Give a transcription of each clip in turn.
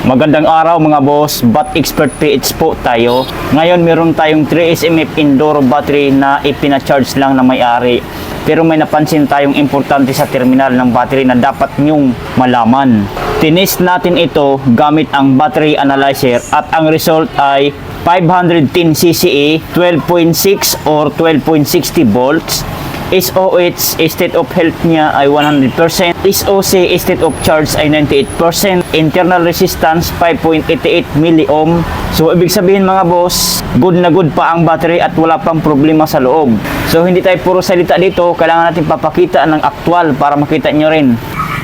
Magandang araw mga boss, Bat Expert PH po tayo. Ngayon meron tayong 3SMF indoor battery na ipina-charge lang na may-ari. Pero may napansin tayong importante sa terminal ng battery na dapat nyong malaman. Tinest natin ito gamit ang battery analyzer at ang result ay 510 CCE, 12.6 or 12.60 volts. SOH, state of health niya ay 100%. SOC, state of charge ay 98%. Internal resistance, 5.88 milliohm. So, ibig sabihin mga boss, good na good pa ang battery at wala pang problema sa loob. So, hindi tayo puro salita dito. Kailangan natin papakita ng aktual para makita nyo rin.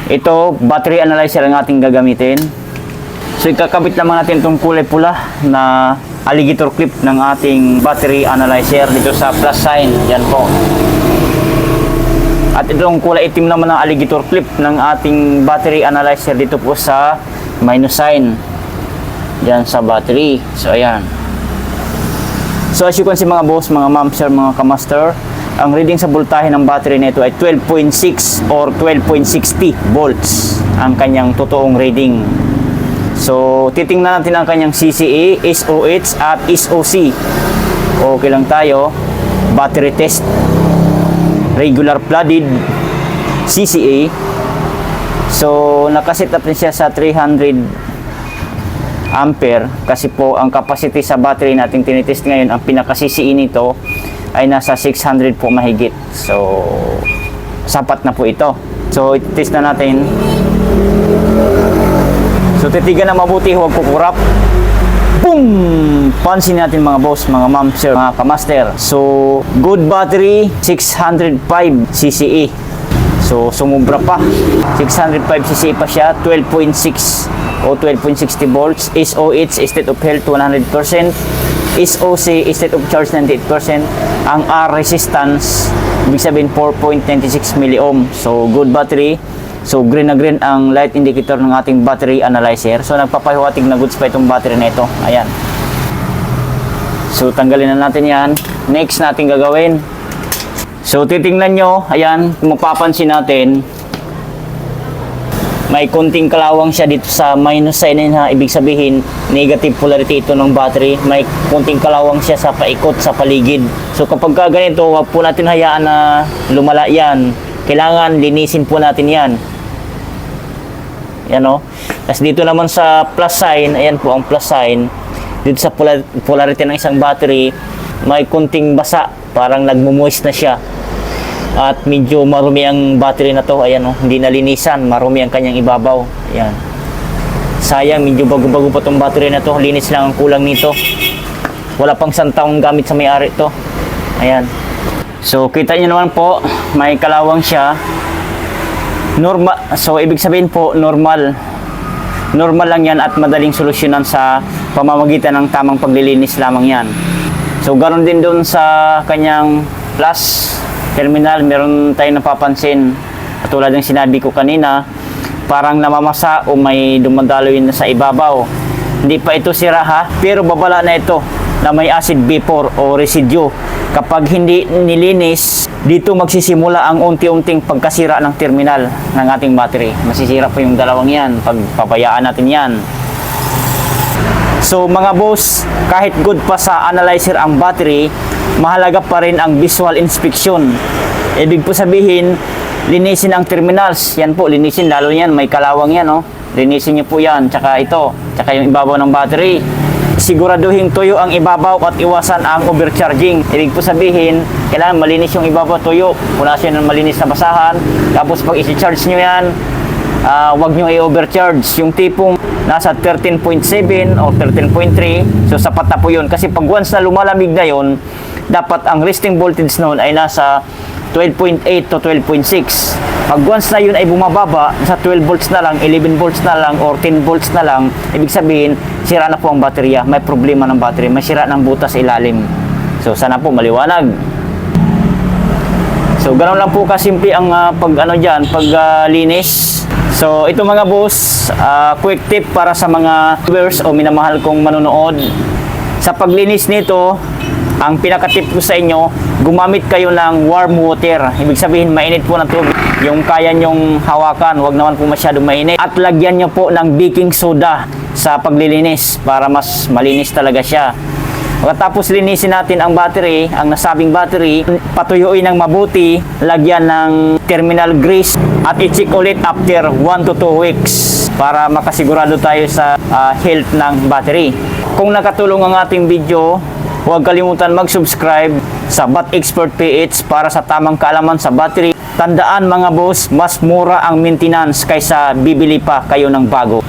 Ito, battery analyzer ang ating gagamitin. So, ikakabit naman natin itong kulay pula na alligator clip ng ating battery analyzer dito sa plus sign. Yan po. At itong kulay itim naman ng alligator clip ng ating battery analyzer dito po sa minus sign. Diyan sa battery. So, ayan. So, as you can see mga boss, mga ma'am, sir, mga kamaster, ang reading sa voltahe ng battery nito ay 12.6 or 12.60 volts ang kanyang totoong reading. So, titingnan natin ang kanyang CCE, SOH at SOC. Okay lang tayo. Battery test. Regular flooded CCA. So, nakaset up din siya sa 300 ampere kasi po ang capacity sa battery nating tinitest ngayon, ang pinaka CCE nito ay nasa 600 po mahigit. So, sapat na po ito. So, itest na natin. So, titigan na mabuti, huwag kukurap. Boom! Pansin natin mga boss, mga ma'am, sir, mga kamaster. So, good battery, 605 CCE. So, sumubra pa. 605 CCE pa siya, 12.6 o 12.60 volts. SOH, state of health, 100%. SOC, state of charge, 98%. Ang R resistance, ibig sabihin 4.96 milliohm. So, good battery. So, green na green ang light indicator ng ating battery analyzer. So, nagpapahiwatig na goods pa itong battery na ito. Ayan. So, tanggalin na natin yan. Next natin gagawin. So, titingnan nyo. Ayan, kung mapapansin natin, may konting kalawang siya dito sa minus sign na ibig sabihin, negative polarity ito ng battery. May konting kalawang siya sa paikot, sa paligid. So, kapag ganito, wag po natin hayaan na lumala yan. Kailangan linisin po natin yan. Yan o. Tapos dito naman sa plus sign, ayan po ang plus sign. Dito sa polarity ng isang battery, may kunting basa. Parang nagmumoist na siya. At medyo marumi ang battery na to. Ayan o. Hindi nalinisan. Marumi ang kanyang ibabaw. Ayan. Sayang, medyo bago-bago pa itong battery na to. Linis lang ang kulang nito. Wala pang santang gamit sa may-ari to. Ayan. So, kita nyo naman po, may kalawang siya. Normal, so ibig sabihin po, normal. Normal lang yan at madaling solusyonan sa pamamagitan ng tamang paglilinis lamang yan. So, ganoon din doon sa kanyang plus terminal, meron tayong napapansin. Katulad ng sinabi ko kanina, parang namamasa o may dumadaloy na sa ibabaw. Hindi pa ito sira ha, pero babala na ito na may acid vapor o residue. Kapag hindi nilinis, dito magsisimula ang unti-unting pagkasira ng terminal ng ating battery. Masisira po yung dalawang yan pag pabayaan natin yan. So mga boss, kahit good pa sa analyzer ang battery, mahalaga pa rin ang visual inspection. Ibig po sabihin, linisin ang terminals. Yan po, linisin. Lalo yan, may kalawang yan. Oh. Linisin nyo po yan. Tsaka ito, tsaka yung ibabaw ng battery. Siguraduhin tuyo ang ibabaw at iwasan ang overcharging. Ibig po sabihin, kailangan malinis yung ibabaw tuyo. Wala siya ng malinis na basahan. Tapos pag isi-charge nyo yan, wag nyo i-overcharge. Yung tipong nasa 13.7 o 13.3, so sapat na po yun. Kasi pag once na lumalamig na yun, dapat ang resting voltage noon ay nasa 12.8 to 12.6. Pag once na yun ay bumababa sa 12 volts na lang, 11 volts na lang, or 10 volts na lang, ibig sabihin, sira na po ang baterya. May problema ng battery. May sira ng butas sa ilalim. So, sana po maliwanag. So, ganoon lang po kasimple ang paglinis. So, ito mga boss, quick tip para sa mga viewers o minamahal kong manonood. Sa paglinis nito, ang pinaka-tip ko sa inyo, gumamit kayo ng warm water. Ibig sabihin, mainit po ng tubig. yung kaya nyong hawakan, wag naman po masyadong mainit. At lagyan nyo po ng baking soda sa paglilinis para mas malinis talaga siya. Pagkatapos linisin natin ang battery, ang nasabing battery, patuyuin ng mabuti, lagyan ng terminal grease at i-check ulit after 1 to 2 weeks para makasigurado tayo sa health ng battery. Kung nakatulong ang ating video, huwag kalimutan mag-subscribe sa Bat Expert PH para sa tamang kaalaman sa battery. Tandaan mga boss, mas mura ang maintenance kaysa bibili pa kayo ng bago.